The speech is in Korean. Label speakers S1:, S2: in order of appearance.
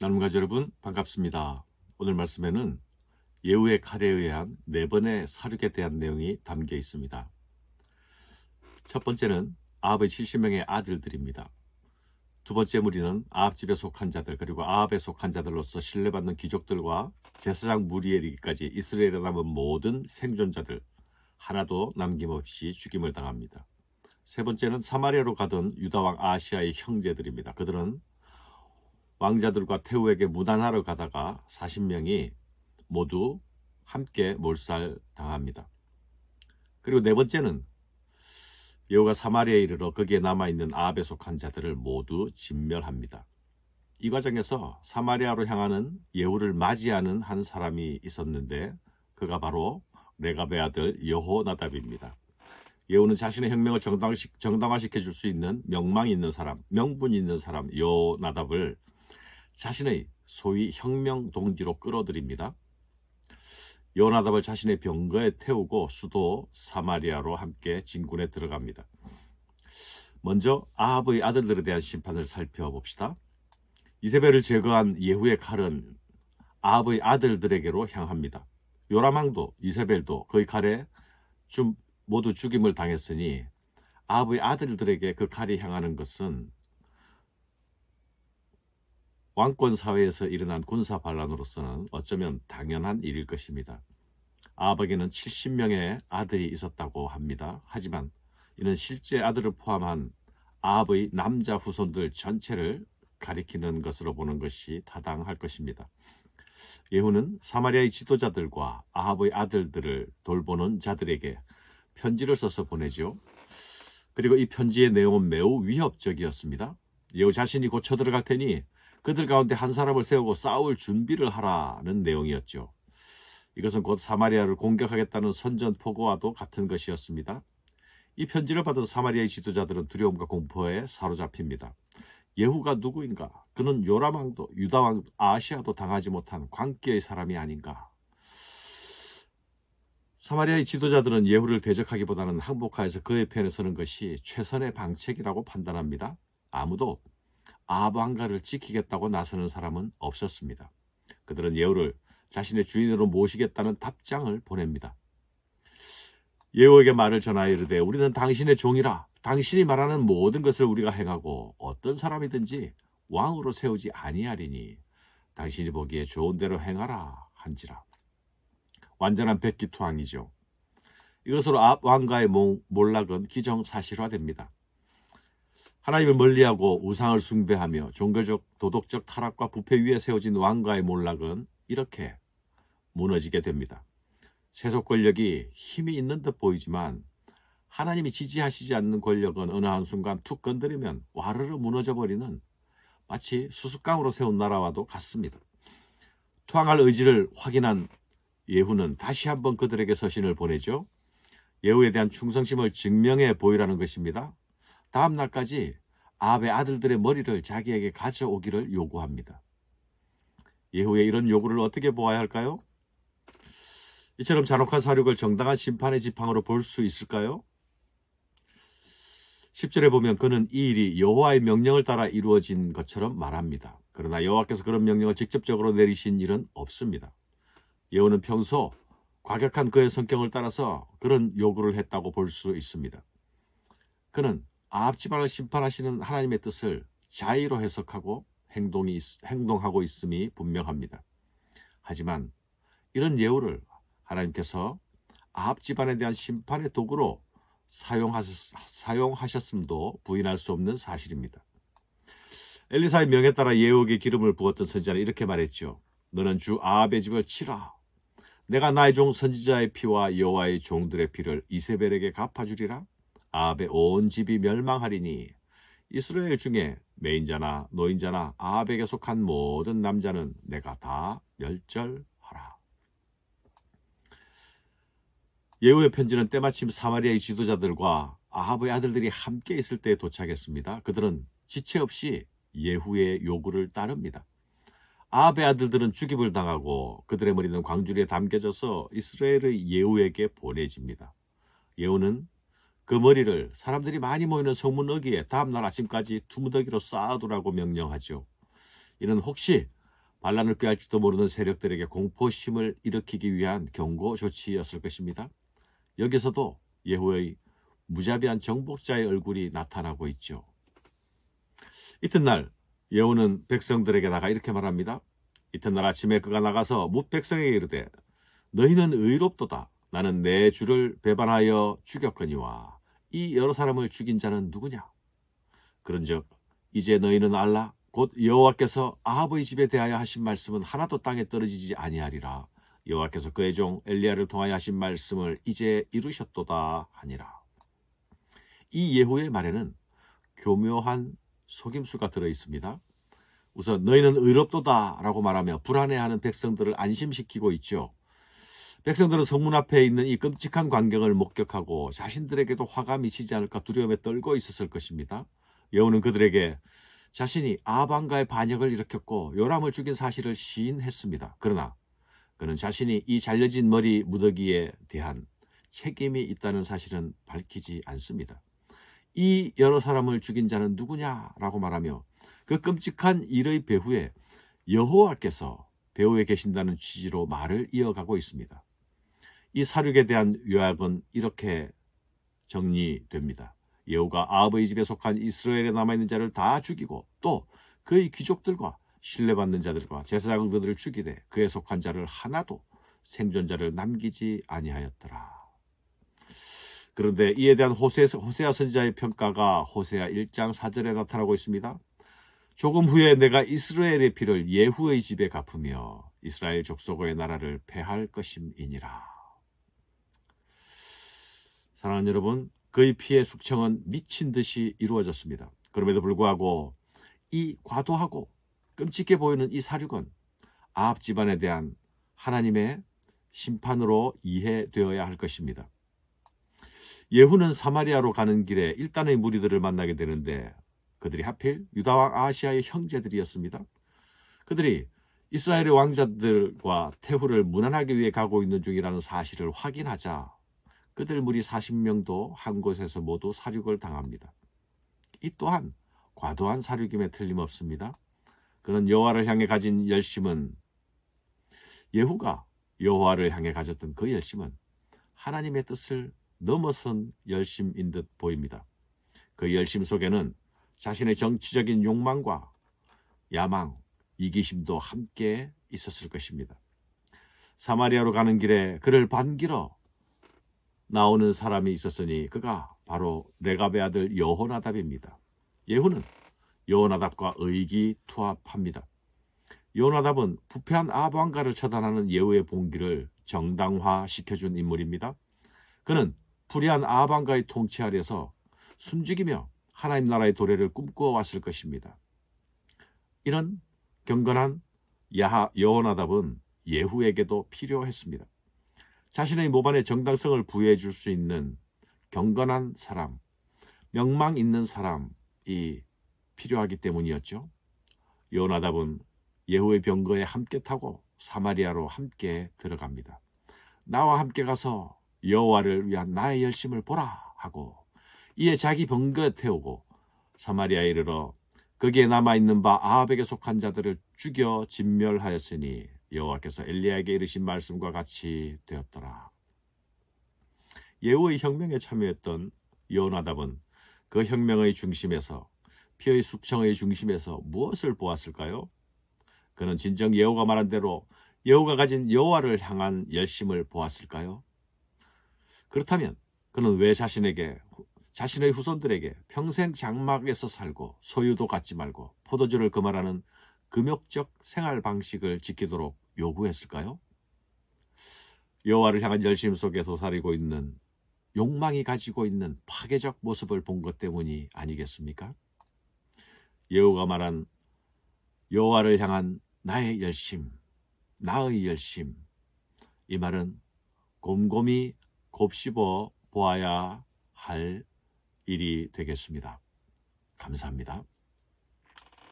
S1: 나눔가족 여러분 반갑습니다. 오늘 말씀에는 예후의 칼에 의한 4번의 살육에 대한 내용이 담겨 있습니다. 첫 번째는 아합의 70명의 아들들입니다. 두 번째 무리는 아합 집에 속한 자들, 그리고 아합에 속한 자들로서 신뢰받는 귀족들과 제사장 무리에리기까지 이스라엘에 남은 모든 생존자들 하나도 남김없이 죽임을 당합니다. 세 번째는 사마리아로 가던 유다왕 아하시아의 형제들입니다. 그들은 왕자들과 태후에게 무난하러 가다가 40명이 모두 함께 몰살당합니다. 그리고 네 번째는 예후가 사마리아에 이르러 거기에 남아있는 아합에 속한 자들을 모두 진멸합니다. 이 과정에서 사마리아로 향하는 예후를 맞이하는 한 사람이 있었는데 그가 바로 레갑의 아들 여호나답입니다. 예후는 자신의 혁명을 정당화시켜 줄 수 있는 명망이 있는 사람, 명분이 있는 사람 여호나답을 자신의 소위 혁명 동지로 끌어들입니다. 여호나답을 자신의 병거에 태우고 수도 사마리아로 함께 진군에 들어갑니다. 먼저 아합의 아들들에 대한 심판을 살펴봅시다. 이세벨을 제거한 예후의 칼은 아합의 아들들에게로 향합니다. 요람왕도 이세벨도 그의 칼에 모두 죽임을 당했으니 아합의 아들들에게 그 칼이 향하는 것은 왕권 사회에서 일어난 군사 반란으로서는 어쩌면 당연한 일일 것입니다. 아합에게는 70명의 아들이 있었다고 합니다. 하지만 이는 실제 아들을 포함한 아합의 남자 후손들 전체를 가리키는 것으로 보는 것이 타당할 것입니다. 예후는 사마리아의 지도자들과 아합의 아들들을 돌보는 자들에게 편지를 써서 보내죠. 그리고 이 편지의 내용은 매우 위협적이었습니다. 예후 자신이 고쳐 들어갈 테니 그들 가운데 한 사람을 세우고 싸울 준비를 하라는 내용이었죠. 이것은 곧 사마리아를 공격하겠다는 선전포고와도 같은 것이었습니다. 이 편지를 받은 사마리아의 지도자들은 두려움과 공포에 사로잡힙니다. 예후가 누구인가? 그는 요람왕도 유다왕 아하시아도 당하지 못한 광기의 사람이 아닌가? 사마리아의 지도자들은 예후를 대적하기보다는 항복하여서 그의 편에 서는 것이 최선의 방책이라고 판단합니다. 아무도 아합 왕가를 지키겠다고 나서는 사람은 없었습니다. 그들은 예후를 자신의 주인으로 모시겠다는 답장을 보냅니다. 예후에게 말을 전하여 이르되 우리는 당신의 종이라 당신이 말하는 모든 것을 우리가 행하고 어떤 사람이든지 왕으로 세우지 아니하리니 당신이 보기에 좋은 대로 행하라 한지라. 완전한 백기투항이죠. 이것으로 아합 왕가의 몰락은 기정사실화됩니다. 하나님을 멀리하고 우상을 숭배하며 종교적 도덕적 타락과 부패 위에 세워진 왕가의 몰락은 이렇게 무너지게 됩니다. 세속 권력이 힘이 있는 듯 보이지만 하나님이 지지하시지 않는 권력은 어느 한순간 툭 건드리면 와르르 무너져버리는 마치 수수깡으로 세운 나라와도 같습니다. 투항할 의지를 확인한 예후는 다시 한번 그들에게 서신을 보내죠. 예후에 대한 충성심을 증명해 보이라는 것입니다. 다음 날까지 아합의 아들들의 머리를 자기에게 가져오기를 요구합니다. 예후의 이런 요구를 어떻게 보아야 할까요? 이처럼 잔혹한 사륙을 정당한 심판의 지팡이로 볼 수 있을까요? 10절에 보면 그는 이 일이 여호와의 명령을 따라 이루어진 것처럼 말합니다. 그러나 여호와께서 그런 명령을 직접적으로 내리신 일은 없습니다. 예후는 평소 과격한 그의 성격을 따라서 그런 요구를 했다고 볼 수 있습니다. 그는 아합 집안을 심판하시는 하나님의 뜻을 자의로 해석하고 행동하고 있음이 분명합니다. 하지만 이런 예후를 하나님께서 아합 집안에 대한 심판의 도구로 사용하셨음도 부인할 수 없는 사실입니다. 엘리사의 명에 따라 예후에게 기름을 부었던 선지자는 이렇게 말했죠. 너는 주 아합의 집을 치라. 내가 나의 종 선지자의 피와 여호와의 종들의 피를 이세벨에게 갚아주리라. 아합의 온 집이 멸망하리니 이스라엘 중에 매인자나 노인자나 아합에게 속한 모든 남자는 내가 다 멸절하라. 예후의 편지는 때마침 사마리아의 지도자들과 아합의 아들들이 함께 있을 때 도착했습니다. 그들은 지체 없이 예후의 요구를 따릅니다. 아합의 아들들은 죽임을 당하고 그들의 머리는 광주리에 담겨져서 이스라엘의 예후에게 보내집니다. 예후는 그 머리를 사람들이 많이 모이는 성문 어귀에 다음날 아침까지 투무더기로 쌓아두라고 명령하죠. 이는 혹시 반란을 꾀할지도 모르는 세력들에게 공포심을 일으키기 위한 경고 조치였을 것입니다. 여기서도 예후의 무자비한 정복자의 얼굴이 나타나고 있죠. 이튿날 예후는 백성들에게 나가 이렇게 말합니다. 이튿날 아침에 그가 나가서 뭇 백성에게 이르되 너희는 의롭도다. 나는 내 주를 배반하여 죽였거니와 이 여러 사람을 죽인 자는 누구냐? 그런즉 이제 너희는 알라. 곧 여호와께서 아합의 집에 대하여 하신 말씀은 하나도 땅에 떨어지지 아니하리라. 여호와께서 그의 종 엘리야를 통하여 하신 말씀을 이제 이루셨도다 하니라. 이 예후의 말에는 교묘한 속임수가 들어있습니다. 우선 너희는 의롭도다 라고 말하며 불안해하는 백성들을 안심시키고 있죠. 백성들은 성문 앞에 있는 이 끔찍한 광경을 목격하고 자신들에게도 화가 미치지 않을까 두려움에 떨고 있었을 것입니다. 예후는 그들에게 자신이 아합 왕가의 반역을 일으켰고 요람을 죽인 사실을 시인했습니다. 그러나 그는 자신이 이 잘려진 머리 무더기에 대한 책임이 있다는 사실은 밝히지 않습니다. 이 여러 사람을 죽인 자는 누구냐라고 말하며 그 끔찍한 일의 배후에 여호와께서 배후에 계신다는 취지로 말을 이어가고 있습니다. 이 사륙에 대한 요약은 이렇게 정리됩니다. 예후가 아합의 집에 속한 이스라엘에 남아있는 자를 다 죽이고 또 그의 귀족들과 신뢰받는 자들과 제사장들을 죽이되 그에 속한 자를 하나도 생존자를 남기지 아니하였더라. 그런데 이에 대한 호세아 선지자의 평가가 호세아 1장 4절에 나타나고 있습니다. 조금 후에 내가 이스라엘의 피를 예후의 집에 갚으며 이스라엘 족속의 나라를 패할 것임이니라. 사랑하는 여러분, 그의 피의 숙청은 미친 듯이 이루어졌습니다. 그럼에도 불구하고 이 과도하고 끔찍해 보이는 이 사륙은 아합 집안에 대한 하나님의 심판으로 이해되어야 할 것입니다. 예후는 사마리아로 가는 길에 일단의 무리들을 만나게 되는데 그들이 하필 유다왕 아하시아의 형제들이었습니다. 그들이 이스라엘의 왕자들과 태후를 문안하기 위해 가고 있는 중이라는 사실을 확인하자 그들 무리 40명도 한 곳에서 모두 사륙을 당합니다. 이 또한 과도한 사륙임에 틀림없습니다. 그는 여호와를 향해 가진 열심은 예후가 여호와를 향해 가졌던 그 열심은 하나님의 뜻을 넘어선 열심인 듯 보입니다. 그 열심 속에는 자신의 정치적인 욕망과 야망, 이기심도 함께 있었을 것입니다. 사마리아로 가는 길에 그를 반기러 나오는 사람이 있었으니 그가 바로 레갑의 아들 여호나답입니다. 예후는 여호나답과 의기투합합니다. 여호나답은 부패한 아합 왕가를 처단하는 예후의 봉기를 정당화시켜준 인물입니다. 그는 불의한 아합 왕가의 통치 아래서 숨죽이며 하나님 나라의 도래를 꿈꾸어 왔을 것입니다. 이런 경건한 여호나답은 예후에게도 필요했습니다. 자신의 모반에 정당성을 부여해 줄 수 있는 경건한 사람, 명망 있는 사람이 필요하기 때문이었죠. 여호나답은 예후의 병거에 함께 타고 사마리아로 함께 들어갑니다. 나와 함께 가서 여호와를 위한 나의 열심을 보라 하고 이에 자기 병거에 태우고 사마리아에 이르러 거기에 남아있는 바 아합에게 속한 자들을 죽여 진멸하였으니 여호와께서 엘리야에게 이르신 말씀과 같이 되었더라. 예후의 혁명에 참여했던 여호나답은 그 혁명의 중심에서 피의 숙청의 중심에서 무엇을 보았을까요? 그는 진정 예후가 말한 대로 예후가 가진 여호와를 향한 열심을 보았을까요? 그렇다면 그는 왜 자신의 후손들에게 평생 장막에서 살고 소유도 갖지 말고 포도주를 금하라는 금욕적 생활 방식을 지키도록 요구했을까요? 여호와를 향한 열심 속에 도사리고 있는 욕망이 가지고 있는 파괴적 모습을 본 것 때문이 아니겠습니까? 예후가 말한 여호와를 향한 나의 열심, 나의 열심, 이 말은 곰곰이 곱씹어 보아야 할 일이 되겠습니다. 감사합니다.